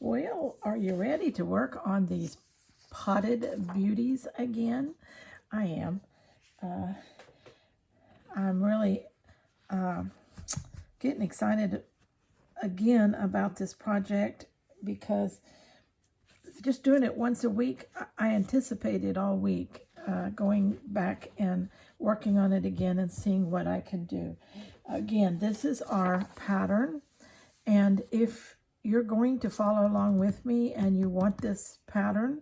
Well, are you ready to work on these potted beauties again? I am. I'm really getting excited again about this project because just doing it once a week, I anticipated all week going back and working on it again and seeing what I can do. Again, this is our pattern, and if you're going to follow along with me and you want this pattern,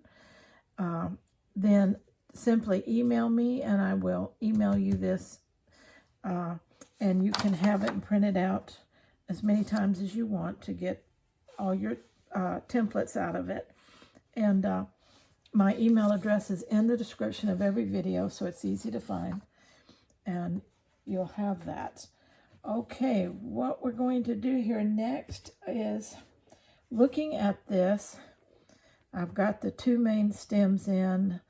then simply email me and I will email you this, and you can have it and print it out as many times as you want to get all your templates out of it. And my email address is in the description of every video, so it's easy to find, and you'll have that. Okay, what we're going to do here next is looking at this. I've got the 2 main stems in.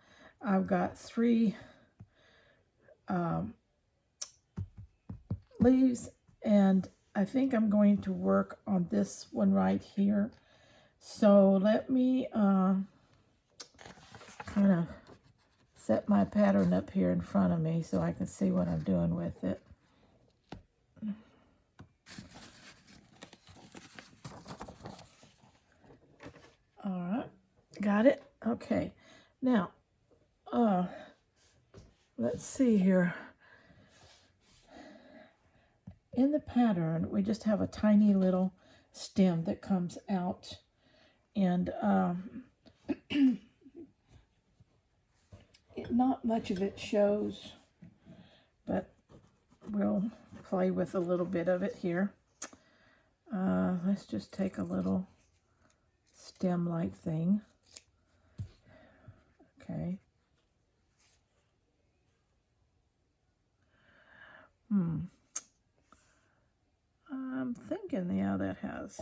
I've got 3 leaves, and I think I'm going to work on this one right here. So let me kind of set my pattern up here in front of me so I can see what I'm doing with it. All right, got it? Okay, now, let's see here. In the pattern, we just have a tiny little stem that comes out, and not much of it shows, but we'll play with a little bit of it here. Let's just take a little stem-like thing. Okay. I'm thinking, yeah, that has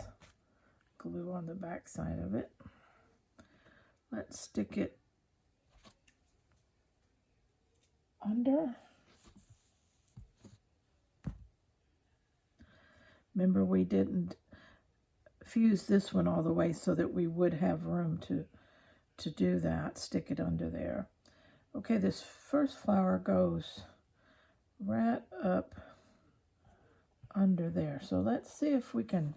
glue on the back side of it. Let's stick it under. Remember, we didn't fuse this one all the way so that we would have room to do that. Stick it under there. Okay, this first flower goes right up under there. So let's see if we can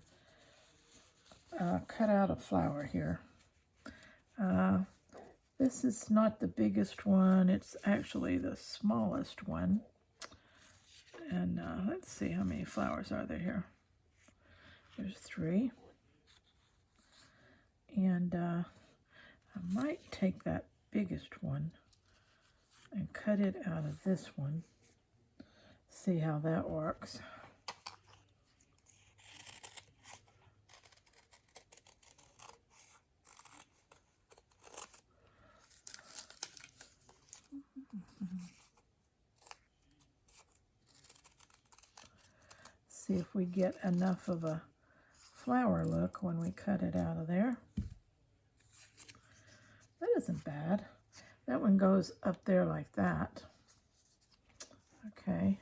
cut out a flower here. This is not the biggest one. It's actually the smallest one. And let's see, how many flowers are there here? There's 3. And I might take that biggest one and cut it out of this one. See how that works. See if we get enough of a flower look when we cut it out of there. That isn't bad. That one goes up there like that. Okay.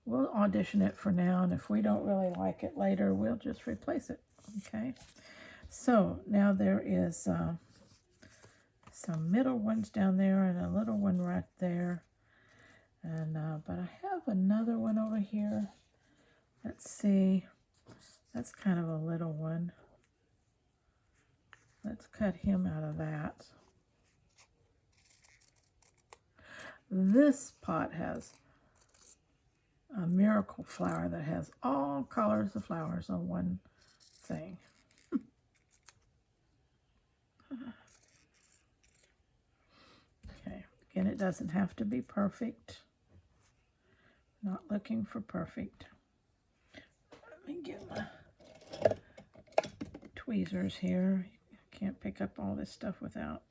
We'll audition it for now, and if we don't really like it later, we'll just replace it. Okay. So now there is some middle ones down there and a little one right there. And but I have another one over here. Let's see. That's kind of a little one. Let's cut him out of that. This pot has a miracle flower that has all colors of flowers on one thing. Okay, again, it doesn't have to be perfect. Not looking for perfect. Let me get my tweezers here. Can't pick up all this stuff without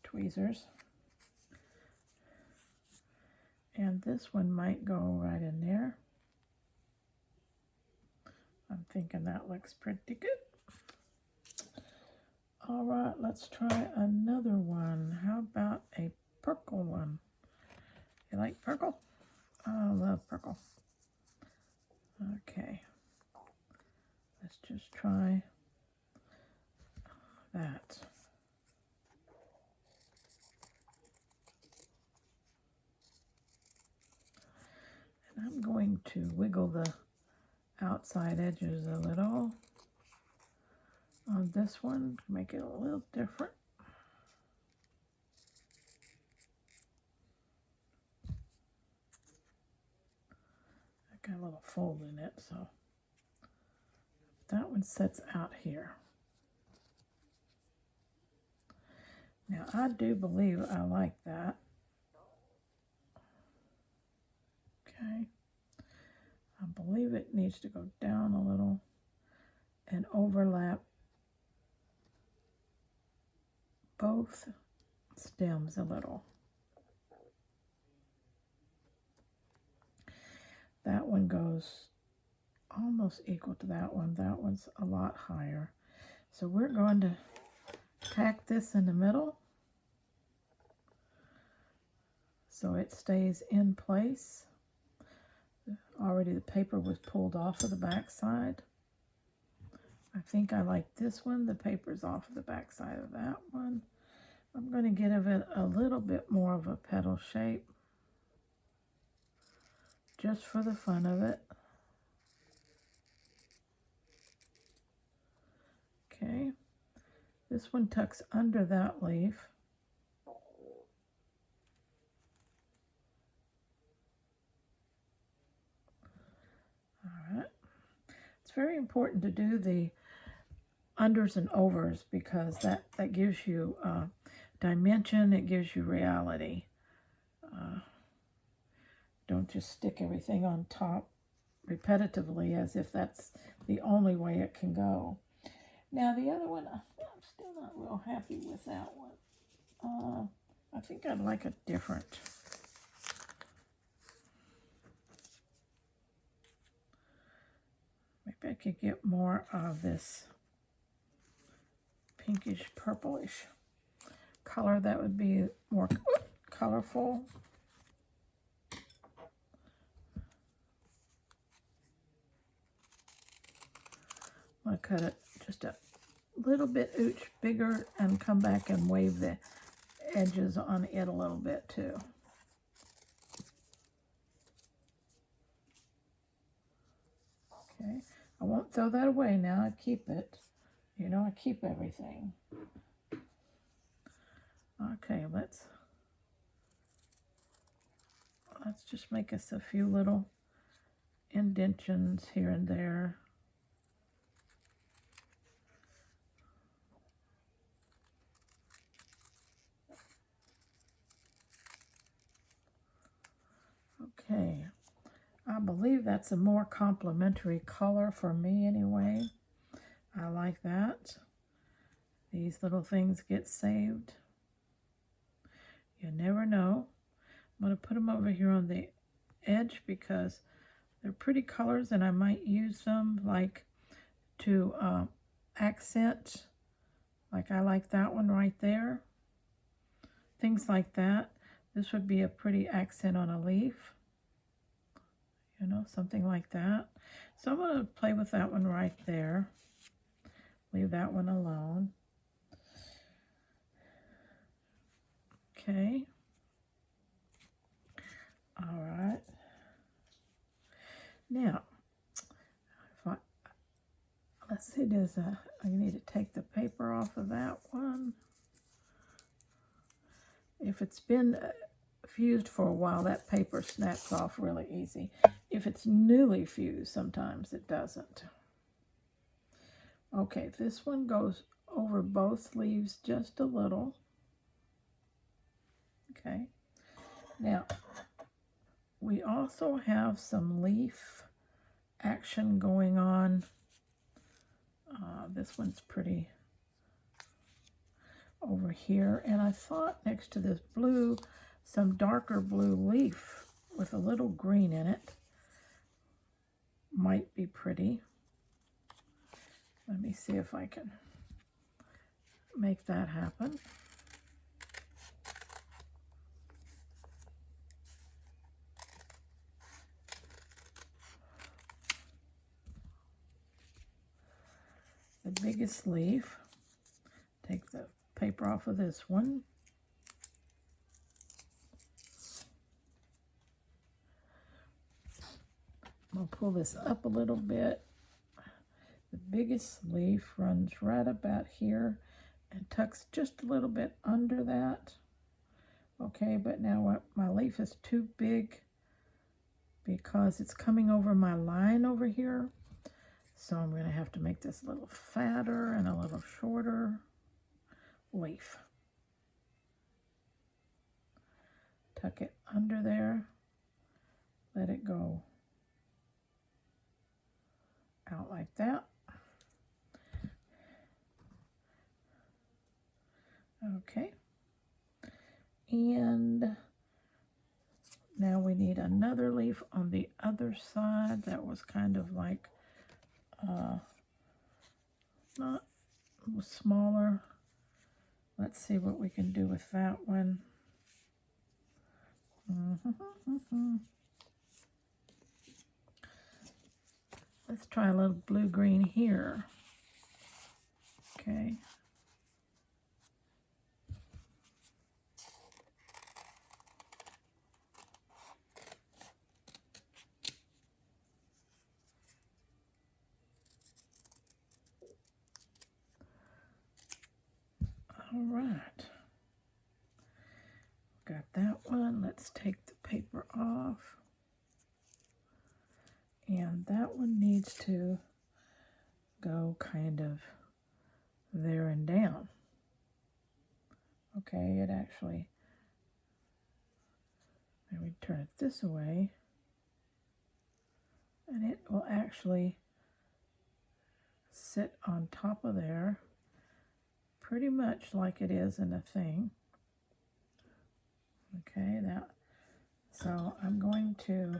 tweezers. And this one might go right in there. I'm thinking that looks pretty good. All right, let's try another one. How about a purple one? You like purple? Oh, I love purple. Okay. Let's just try that. And I'm going to wiggle the outside edges a little on this one to make it a little different. I got a little fold in it, so that one sits out here. Now I do believe I like that. Okay. I believe it needs to go down a little and overlap both stems a little. That one goes almost equal to that one. That one's a lot higher. So we're going to tack this in the middle so it stays in place. Already the paper was pulled off of the back side. I think I like this one. The paper's off of the back side of that one. I'm going to give it a little bit more of a petal shape, just for the fun of it. Okay, this one tucks under that leaf. All right, it's very important to do the unders and overs because that gives you dimension, it gives you reality. Don't just stick everything on top repetitively as if that's the only way it can go. Now the other one, I'm still not real happy with that one. I think I'd like a different. Maybe I could get more of this pinkish purplish color that would be more colorful. I'm going to cut it just a little bit bigger and come back and wave the edges on it a little bit too. Okay, I won't throw that away now. I keep it. You know, I keep everything. Okay, let's just make us a few little indentions here and there. Okay, I believe that's a more complementary color for me anyway. I like that. These little things get saved. You never know. I'm going to put them over here on the edge because they're pretty colors and I might use them like to accent. Like I like that one right there. Things like that. This would be a pretty accent on a leaf. You know, something like that. So I'm going to play with that one right there. Leave that one alone. Okay. All right. Now, let's see, I need to take the paper off of that one. If it's been fused for a while, that paper snaps off really easy. If it's newly fused, sometimes it doesn't. Okay, this one goes over both leaves just a little. Okay, now we also have some leaf action going on. This one's pretty over here, and I thought next to this blue, some darker blue leaf with a little green in it might be pretty. Let me see if I can make that happen. the biggest leaf. Take the paper off of this one. I'll pull this up a little bit. The biggest leaf runs right about here and tucks just a little bit under that. Okay, but now my leaf is too big because it's coming over my line over here. So I'm going to have to make this a little fatter and a little shorter leaf. Tuck it under there. Let it go out like that. Okay. And now we need another leaf on the other side. That was kind of like not smaller. Let's see what we can do with that one. Let's try a little blue-green here. Okay. All right. Got that one. Let's take the paper off. And that one needs to go kind of there and down. Okay, it actually, and we turn it this way, and it will actually sit on top of there, pretty much like it is in a thing. Okay, so I'm going to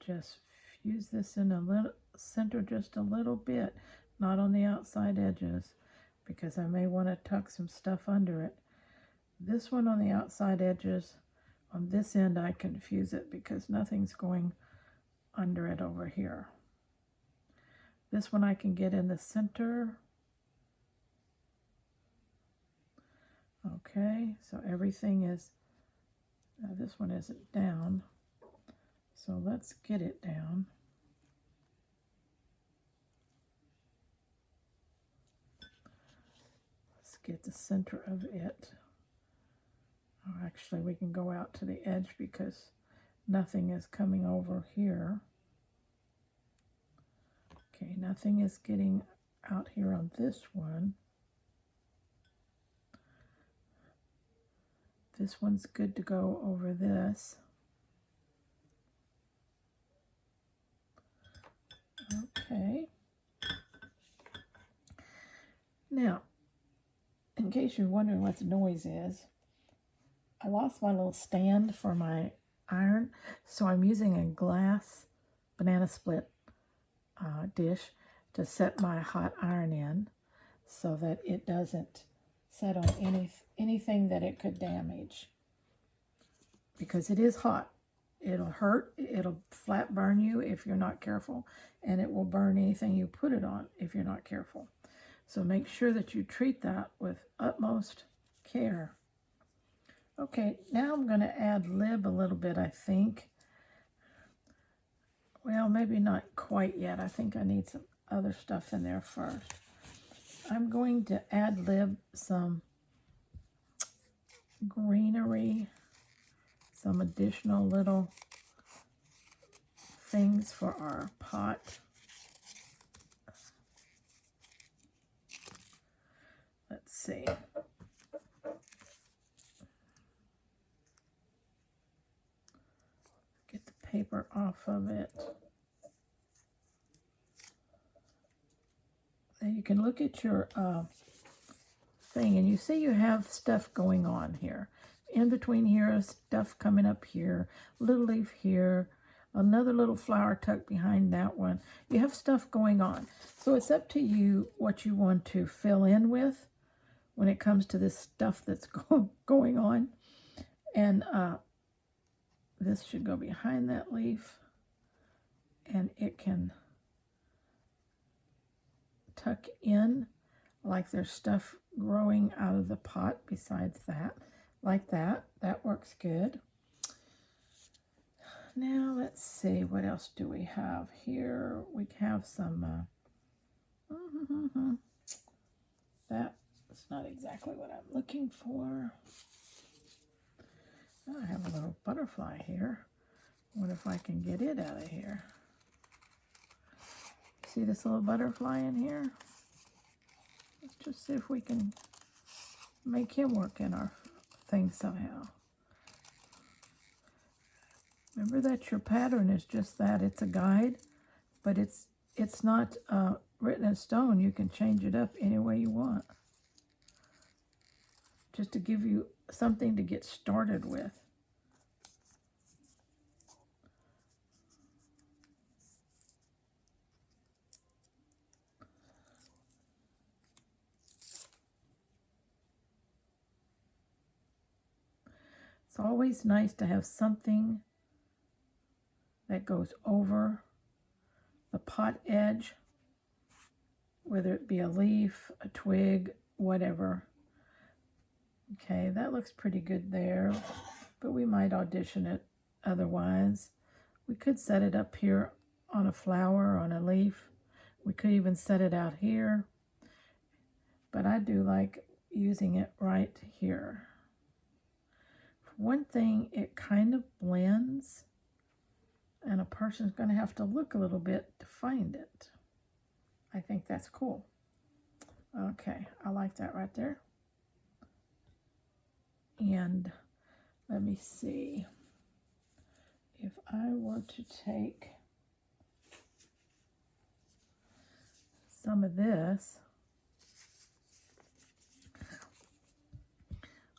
just fuse this in a little center just a little bit, not on the outside edges, because I may want to tuck some stuff under it. This one on the outside edges, on this end I can fuse it because nothing's going under it over here. This one I can get in the center. Okay, so everything is, now this one isn't down, so let's get it down. Let's get the center of it. Oh, actually, we can go out to the edge because nothing is coming over here. Okay, nothing is getting out here on this one. This one's good to go over this. Okay. Now, in case you're wondering what the noise is, I lost my little stand for my iron, so I'm using a glass banana split dish to set my hot iron in so that it doesn't set on anything that it could damage, because it is hot. It'll hurt, it'll flat burn you if you're not careful, and it will burn anything you put it on if you're not careful. So make sure that you treat that with utmost care. Okay, now I'm going to ad lib a little bit, I think. Well, maybe not quite yet. I think I need some other stuff in there first. I'm going to ad lib some greenery, some additional little things for our pot. Let's see. Get the paper off of it. Now you can look at your thing and you see you have stuff going on here. In between here is stuff coming up here, little leaf here, another little flower tucked behind that one. You have stuff going on. So it's up to you what you want to fill in with when it comes to this stuff that's going on. And this should go behind that leaf, and it can tuck in like there's stuff growing out of the pot besides that, like that. That works good. Now let's see, what else do we have here? We have some, that's not exactly what I'm looking for. I have a little butterfly here. I wonder if I can get it out of here. See this little butterfly in here? Let's just see if we can make him work in our thing somehow. Remember that your pattern is just that. It's a guide, but it's not written in stone. You can change it up any way you want. Just to give you something to get started with. It's always nice to have something that goes over the pot edge, whether it be a leaf, a twig, whatever. Okay, that looks pretty good there, but we might audition it otherwise. We could set it up here on a flower, on a leaf. We could even set it out here, but I do like using it right here. For one thing, it kind of blends, and a person's going to have to look a little bit to find it. I think that's cool. Okay, I like that right there. And let me see. If I were to take some of this,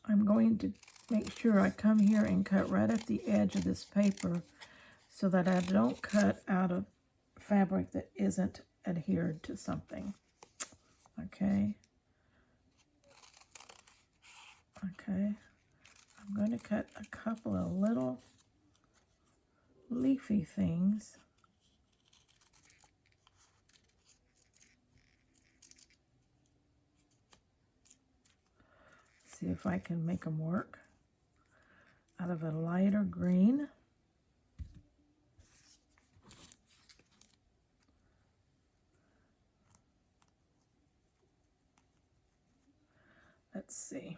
I'm going to make sure I come here and cut right at the edge of this paper so that I don't cut out of fabric that isn't adhered to something. Okay. Okay. I'm going to cut a couple of little leafy things. See if I can make them work. Out of a lighter green. Let's see.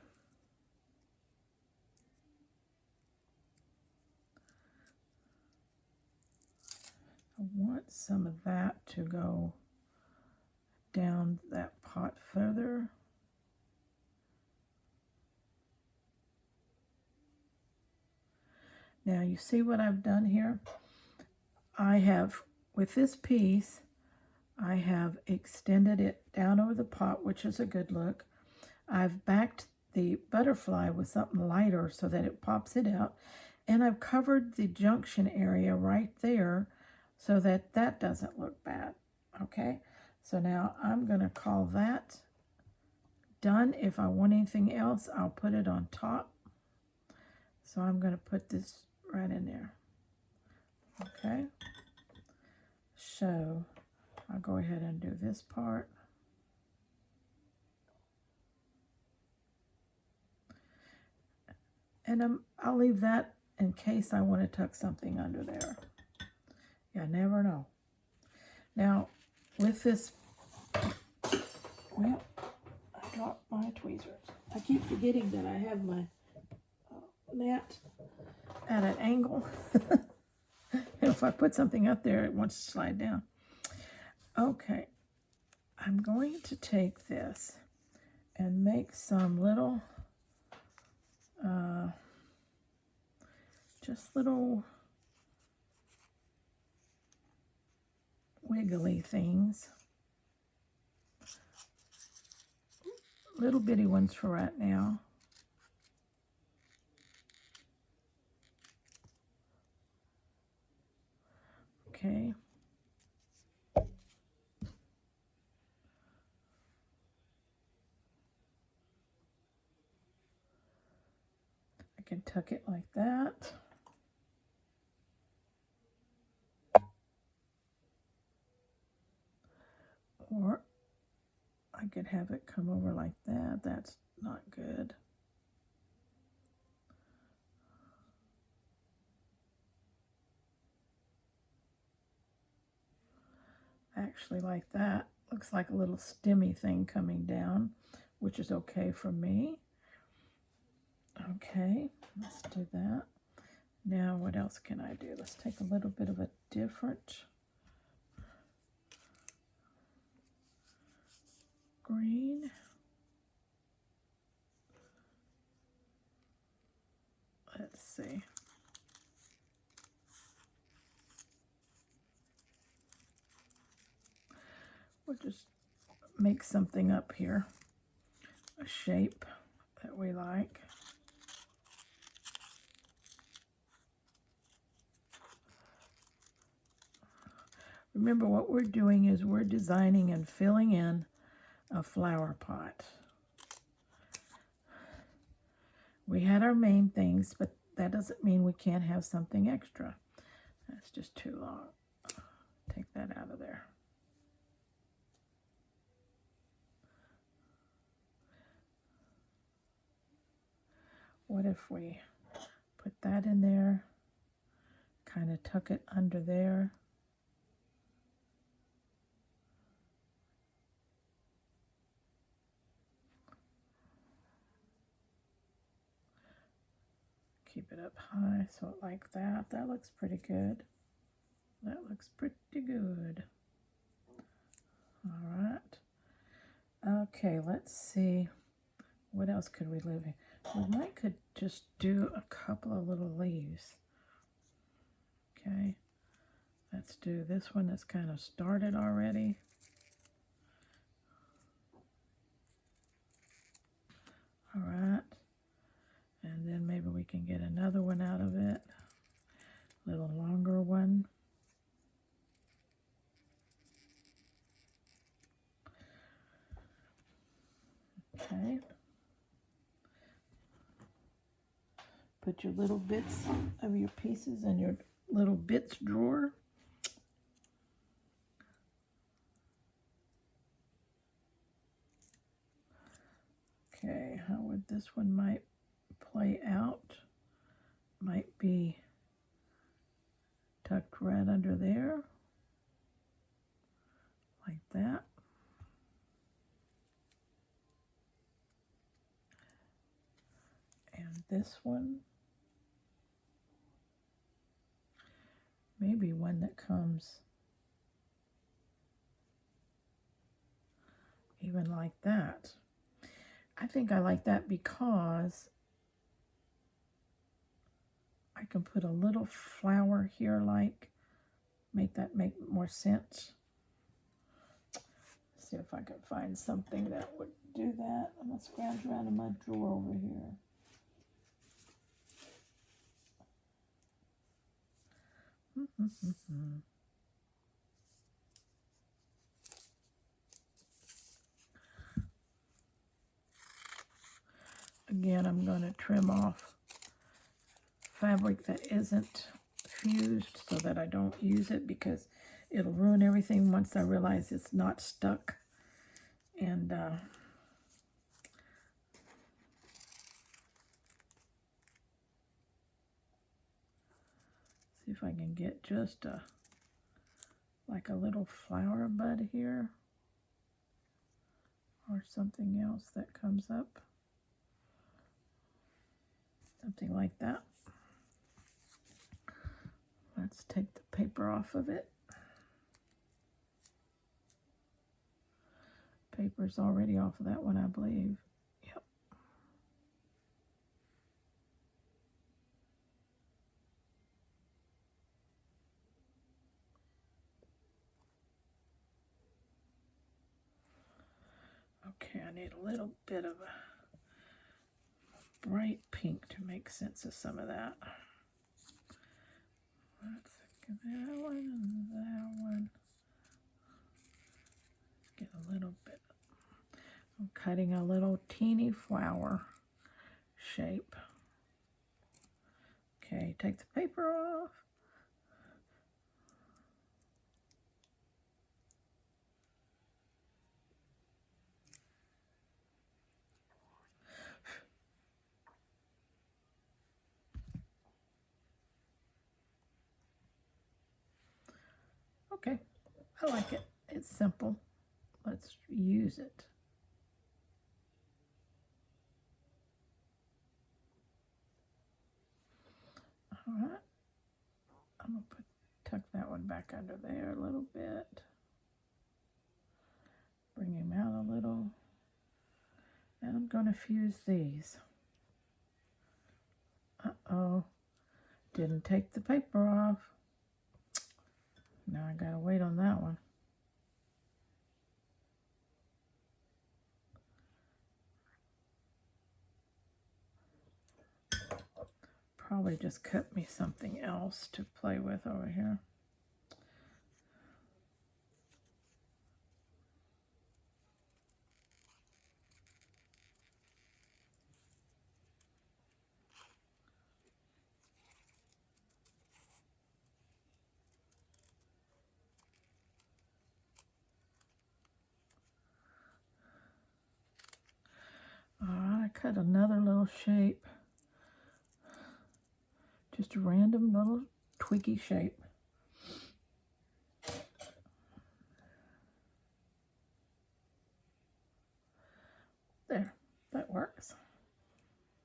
I want some of that to go down that pot further. Now you see what I've done here? I have, with this piece, I have extended it down over the pot, which is a good look. I've backed the butterfly with something lighter so that it pops it out. And I've covered the junction area right there so that that doesn't look bad. Okay, so now I'm going to call that done. If I want anything else, I'll put it on top. So I'm going to put this right in there. Okay, so I'll go ahead and do this part. And I'll leave that in case I want to tuck something under there. You never know. Now, with this, well, I dropped my tweezers. I keep forgetting that I have my mat at an angle. If I put something up there, it wants to slide down. Okay, I'm going to take this and make some little, just little wiggly things. Little bitty ones for right now. Okay. I can tuck it like that. Or I could have it come over like that. That's not good. Actually, like that. Looks like a little stemmy thing coming down, which is okay for me. Okay, let's do that. Now, what else can I do? Let's take a little bit of a different green. Let's see. We'll just make something up here, a shape that we like. Remember, what we're doing is we're designing and filling in a flower pot. We had our main things, but that doesn't mean we can't have something extra. That's just too long. Take that out of there. What if we put that in there, kind of tuck it under there. Keep it up high, so like that. That looks pretty good. That looks pretty good. All right. Okay, let's see. What else could we leave? We might could just do a couple of little leaves. Okay. Let's do this one that's kind of started already. All right. And then maybe we can get another one out of it. A little longer one. Okay. Put your little bits of your pieces in your little bits drawer. Okay, how would this one might play out? Might be tucked right under there, like that. And this one, maybe one that comes even like that. I think I like that because I can put a little flower here, like, make that make more sense. See if I can find something that would do that. I'm gonna scrounge around in my drawer over here. Again, I'm going to trim off fabric that isn't fused so that I don't use it, because it'll ruin everything once I realize it's not stuck. And see if I can get just like a little flower bud here, or something else that comes up. Something like that. Let's take the paper off of it. Paper's already off of that one, I believe. Yep. Okay, I need a little bit of a bright pink to make sense of some of that. Let's get that one and that one. Get a little bit. I'm cutting a little teeny flower shape. Okay, take the paper off. Okay, I like it. It's simple. Let's use it. All right. I'm going to tuck that one back under there a little bit. Bring him out a little. And I'm going to fuse these. Uh-oh. Didn't take the paper off. Now I got to wait on that one. Probably just cut me something else to play with over here. I cut another little shape. Just a random little twiggy shape. There, that works.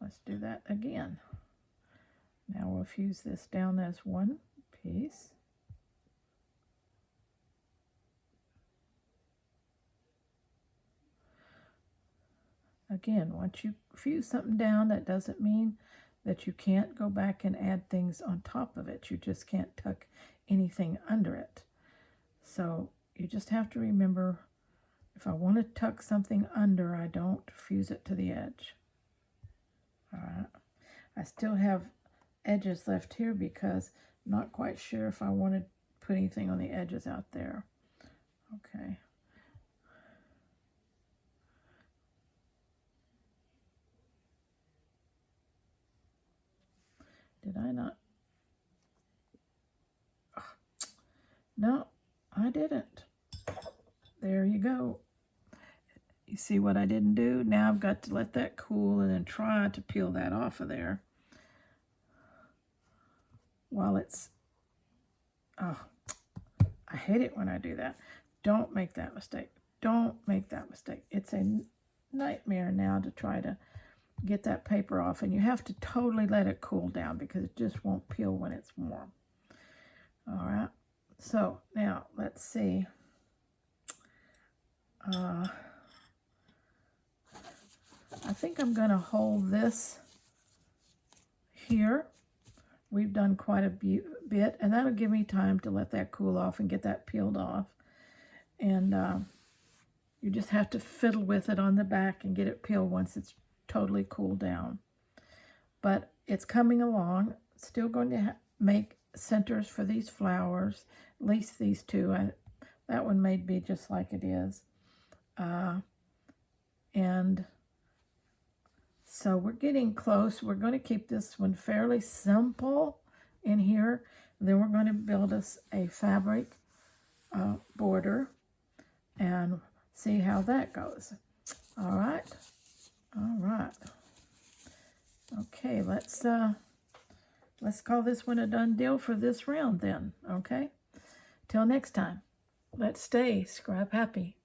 Let's do that again. Now we'll fuse this down as one piece. Again, once you fuse something down, that doesn't mean that you can't go back and add things on top of it. You just can't tuck anything under it. So you just have to remember, if I want to tuck something under, I don't fuse it to the edge. All right. I still have edges left here because I'm not quite sure if I want to put anything on the edges out there. Okay. Did I not? Oh, no, I didn't. There you go. You see what I didn't do? Now I've got to let that cool and then try to peel that off of there while it's, oh, I hate it when I do that. Don't make that mistake. Don't make that mistake. It's a nightmare now to try to get that paper off, and you have to totally let it cool down because it just won't peel when it's warm. All right, so now let's see. I think I'm going to hold this here. We've done quite a bit, and that'll give me time to let that cool off and get that peeled off. And you just have to fiddle with it on the back and get it peeled once it's totally cooled down. But it's coming along. Still going to make centers for these flowers, at least these two. That one may be just like it is. And so we're getting close. We're going to keep this one fairly simple in here. Then we're going to build us a fabric border and see how that goes. All right. All right. Okay, let's call this one a done deal for this round then, okay? Till next time, let's stay scrap happy.